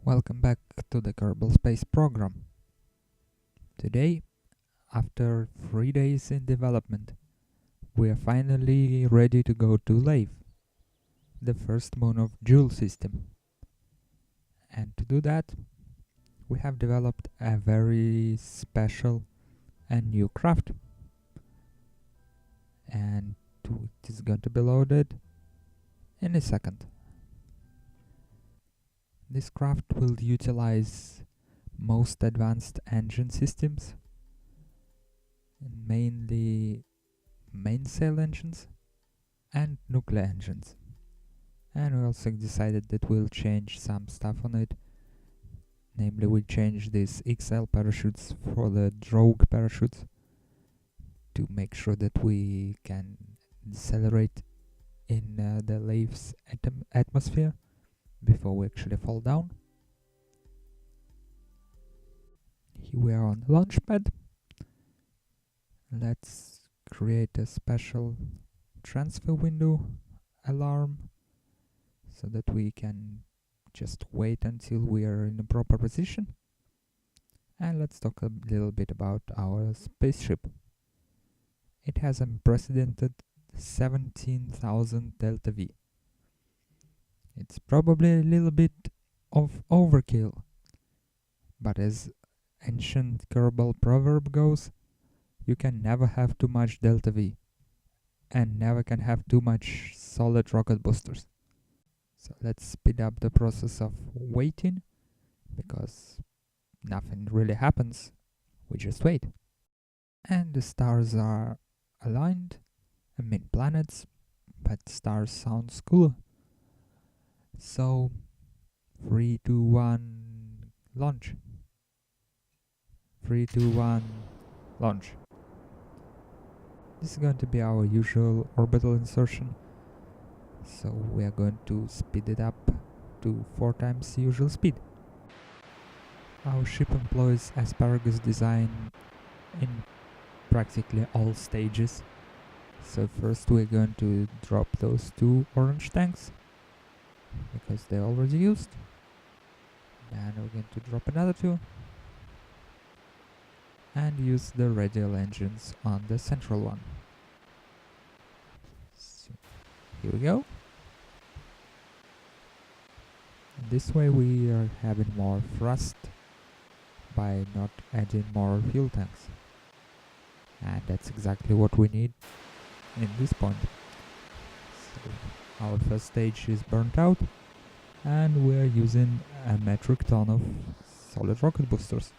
Welcome back to the Kerbal Space Program. Today, after 3 days in development, we are finally ready to go to Laythe, the first moon of Joule system. And to do that, we have developed a very special and new craft. And it is going to be loaded in a second. This craft will utilize most advanced engine systems, mainly main sail engines and nuclear engines. And we also decided that we'll change some stuff on it. Namely, we change these XL parachutes for the drogue parachutes to make sure that we can decelerate in the Laythe's atmosphere before we actually fall down. Here we are on the launch pad. Let's create a special transfer window alarm so that we can just wait until we are in a proper position. And let's talk a little bit about our spaceship. It has unprecedented 17,000 delta V. It's probably a little bit of overkill, but as ancient Kerbal proverb goes, you can never have too much delta V and never can have too much solid rocket boosters. So let's speed up the process of waiting, because nothing really happens, we just wait. And the stars are aligned, I mean planets, but stars sounds cooler. So 3, 2, 1, launch. 3, 2, 1, launch. This is going to be our usual orbital insertion, so we are going to speed it up to 4 times the usual speed. Our ship employs asparagus design in practically all stages. So first we're going to drop those 2 orange tanks, because they're already used. Then we're going to drop another 2 and use the radial engines on the central one. So here we go. This way we are having more thrust by not adding more fuel tanks. And that's exactly what we need in this point. So our first stage is burnt out, and we are using a metric ton of solid rocket boosters.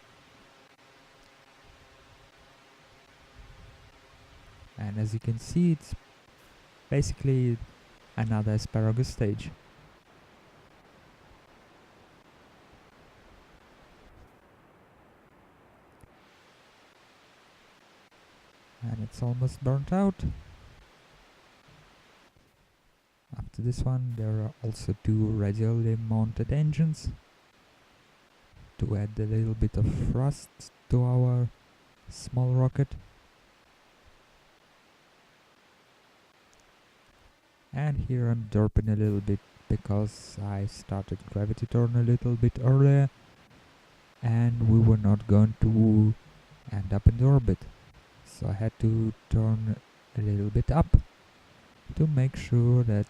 And as you can see, it's basically another asparagus stage. And it's almost burnt out. After this one, there are also 2 radially mounted engines to add a little bit of thrust to our small rocket. And here I'm derping a little bit because I started gravity turn a little bit earlier and we were not going to end up in the orbit. So I had to turn a little bit up to make sure that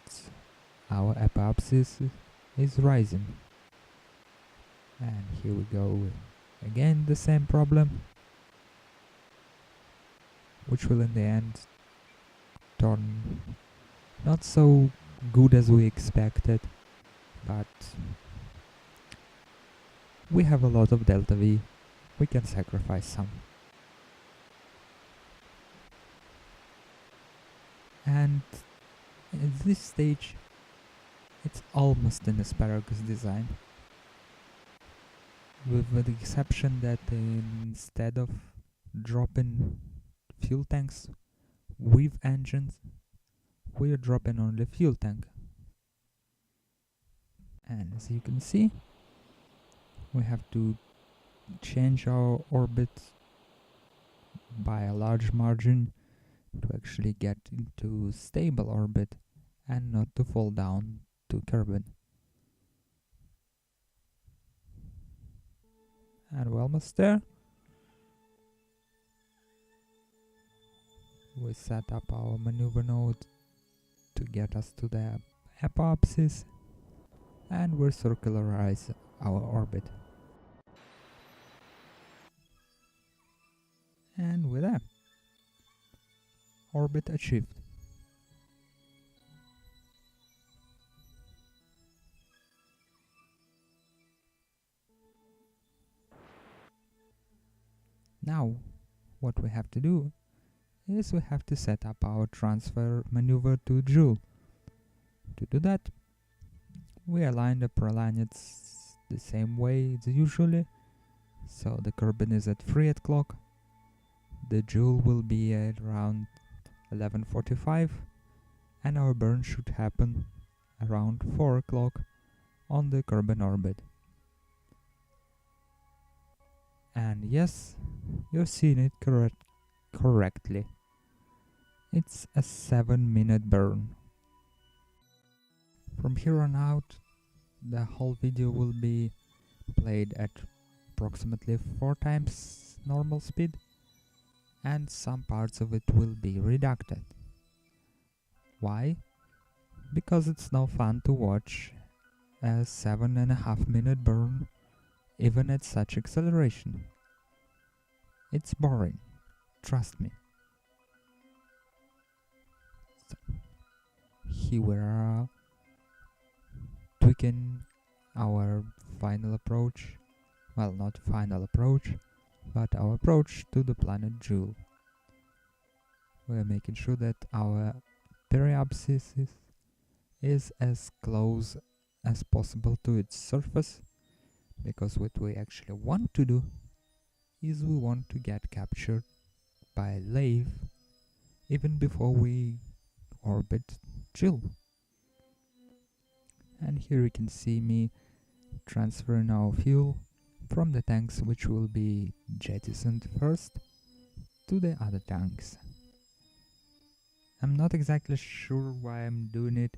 our apoapsis is rising. And here we go, again the same problem, which will in the end turn not so good as we expected, but we have a lot of delta V, we can sacrifice some. And at this stage, it's almost an asparagus design, with the exception that instead of dropping fuel tanks with engines, we are dropping only fuel tank. And as you can see, we have to change our orbit by a large margin to actually get into stable orbit and not to fall down to Kerbal. And we're almost there. We set up our maneuver node to get us to the apophysis, and we circularize our orbit. And with that, orbit achieved. Now, what we have to do is we have to set up our transfer maneuver to Joule. To do that, we align the planets the same way as usually. So the Kerbal is at 3 o'clock, the Joule will be at around 11:45, and our burn should happen around 4 o'clock on the Kerbal orbit. And yes, you're seeing it correctly. It's a 7-minute burn. From here on out, the whole video will be played at approximately 4 times normal speed, and some parts of it will be reducted. Why? Because it's no fun to watch a 7.5-minute burn even at such acceleration. It's boring, trust me. So, here we are tweaking our final approach. Well, not final approach, but our approach to the planet Joule. We're making sure that our periapsis is as close as possible to its surface, because what we actually want to do is we want to get captured by Laythe even before we orbit Joule. And here you can see me transferring our fuel from the tanks which will be jettisoned first to the other tanks. I'm not exactly sure why I'm doing it,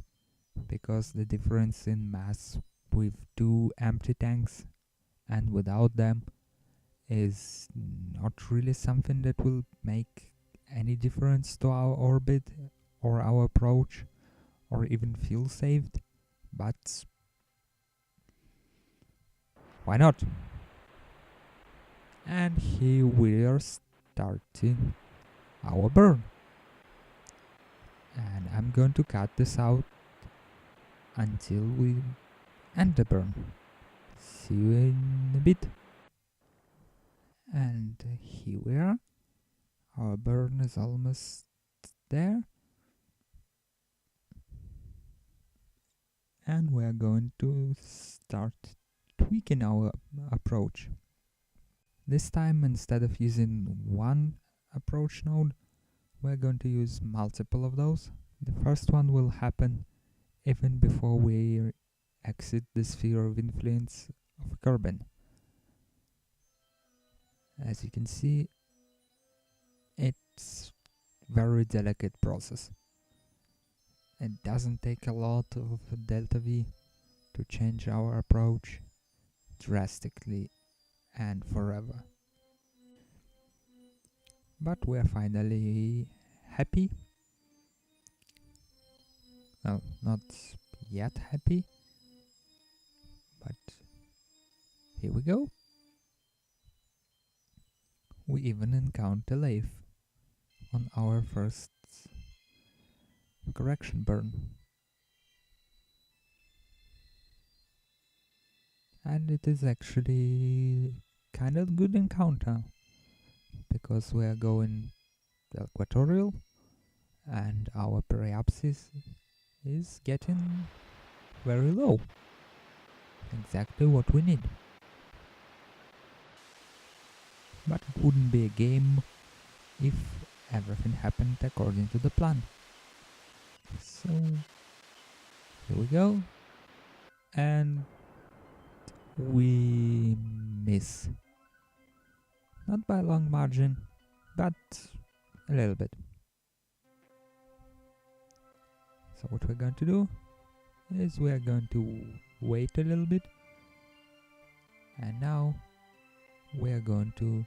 because the difference in mass with 2 empty tanks and without them is not really something that will make any difference to our orbit or our approach or even fuel saved, but why not? And here we are starting our burn, and I'm going to cut this out until we end the burn. See you in a bit. And here we are. Our burn is almost there, and we are going to start tweaking our approach. This time, instead of using one approach node, we're going to use multiple of those. The first one will happen even before we exit the sphere of influence of Kerbal. As you can see, it's very delicate process. It doesn't take a lot of delta V to change our approach drastically and forever. But we're finally happy. Well, not yet happy, but here we go. We even encounter Laythe on our first correction burn. And it is actually kind of good encounter, because we are going equatorial and our periapsis is getting very low. Exactly what we need. But it wouldn't be a game if everything happened according to the plan. So here we go, and we miss. Not by a long margin, but a little bit. So what we're going to do is we are going to wait a little bit, and now we are going to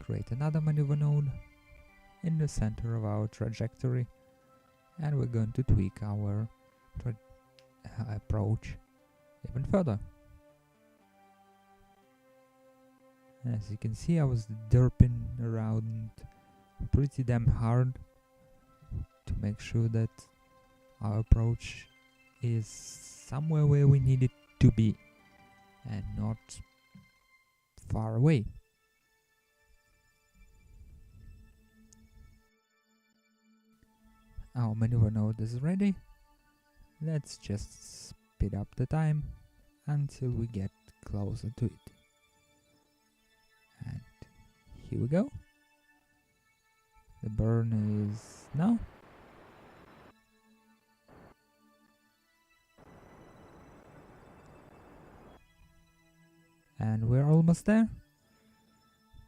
create another maneuver node in the center of our trajectory, and we're going to tweak our approach even further. As you can see, I was derping around pretty damn hard to make sure that our approach is somewhere where we need it to be and not far away. Our maneuver node is ready. Let's just speed up the time until we get closer to it. And here we go. The burn is now. And we're almost there.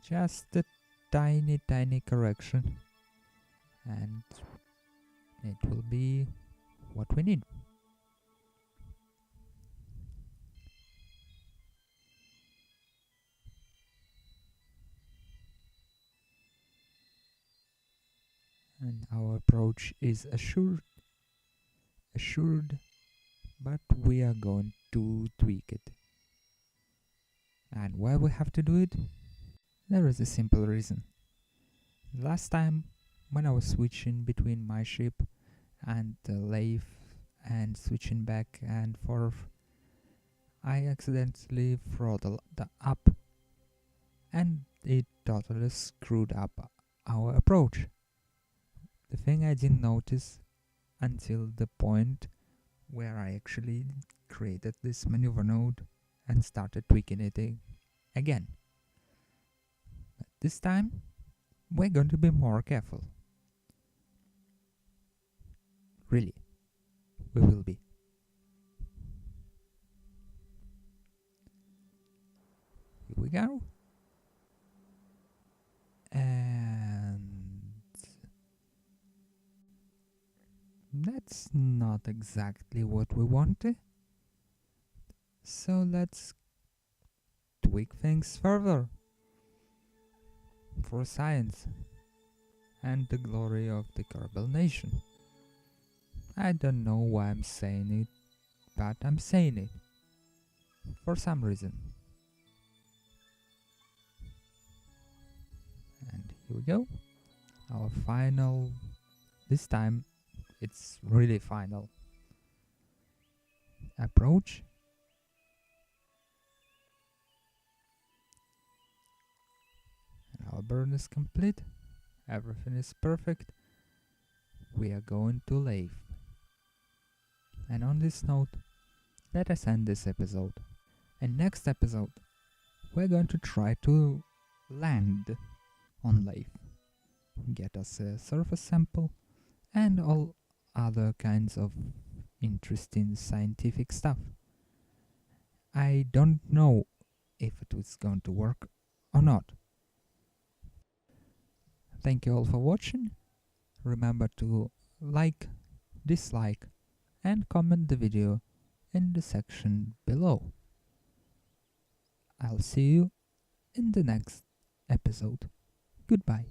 Just a tiny correction, and it will be what we need. And our approach is assured, but we are going to tweak it. And why we have to do it? There is a simple reason. Last time, when I was switching between my ship and the Laythe and switching back and forth, I accidentally throttled up, and it totally screwed up our approach. The thing I didn't notice until the point where I actually created this maneuver node and started tweaking it again. But this time, we're going to be more careful. Really, we will be. Here we go. And that's not exactly what we wanted. So let's tweak things further for science and the glory of the Kerbal nation. I don't know why I'm saying it, but I'm saying it for some reason. And here we go. Our final, this time it's really final approach. And our burn is complete. Everything is perfect. We are going to Laythe. And on this note, let us end this episode. And next episode, we're going to try to land on Laythe, get us a surface sample, and all other kinds of interesting scientific stuff. I don't know if it is going to work or not. Thank you all for watching. Remember to like, dislike, and comment the video in the section below. I'll see you in the next episode. Goodbye.